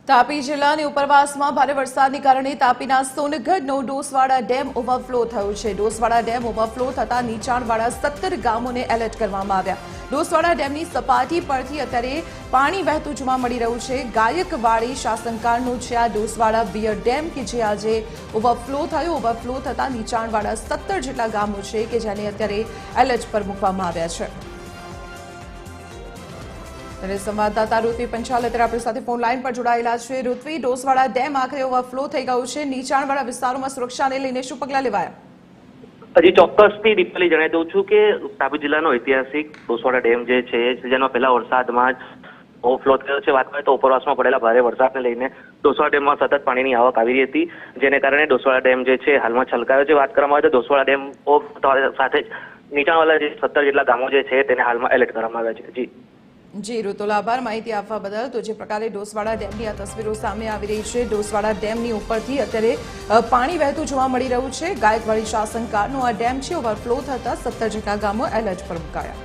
તાપી જિલ્લાની ઉપરવાસમાં ભારે વરસાદને કારણે તાપીના સોનગઢનો ડોસવાડા ડેમ ઓવરફ્લો થયો છે। ડોસવાડા ડેમ ઓવરફ્લો થતા નીચાણવાળા 17 ગામોને એલર્ટ કરવામાં આવ્યા। ડોસવાડા ડેમની સપાટી પરથી અત્યારે પાણી વહેતું જોવા મળી રહ્યું છે। ગાયકવાડી શાસનકાળનો છે આ ડોસવાડા વિયર ડેમ કે જે આજે ઓવરફ્લો થયો। ઓવરફ્લો થતા નીચાણવાળા 17 જેટલા ગામો છે કે જેને અત્યારે એલર્ટ પર મૂકવામાં આવ્યા છે। संवाददाता ऋत्वी पंचाल अपनी साथ फोन लाइन पर जोड़ाયેલા છે। ઋત્વી, ડોસવાડા ડેમ આખરે ઓવરફ્લો થઈ ગયું છે। નીચાણવાળા વિસ્તારોમાં સુરક્ષાને લઈને શું પગલાં લેવાયા? હજી ચોક્કસથી દીપાલી જણાવી દઉં છું કે તાપી જિલ્લાનો ઐતિહાસિક ડોસવાડા ડેમ જે છે જેનો પહેલા વરસાદમાં જ ઓવરફ્લો થયો છે। વાત કરીએ તો ઉપરવાસમાં પડેલા ભારે વરસાદને લઈને ડોસવાડા ડેમમાં સતત પાણીની આવક આવી રહી હતી, જેને કારણે ડોસવાડા ડેમ જે છે હાલમાં છલકાયો છે। વાત કરવામાં આવે તો ડોસવાડા ડેમ સાથે જ નીચાણવાળા જે 17 જેટલા ગામો જે છે તેને હાલમાં એલર્ટ કરવામાં આવ્યા છે। જી ઋતુલ, આભાર માહિતી આપવા બદલ। તો જે પ્રકારે ડોસવાડા ડેમની આ તસવીરો સામે આવી રહી છે, ડોસવાડા ડેમની ઉપરથી અત્યારે પાણી વહેતું જોવા મળી રહ્યું છે। ગાયકવાડી શાસનકાળનો આ ડેમ છે, ઓવરફ્લો થતા 17 જેટલા ગામો એલર્ટ પર મુકાયા।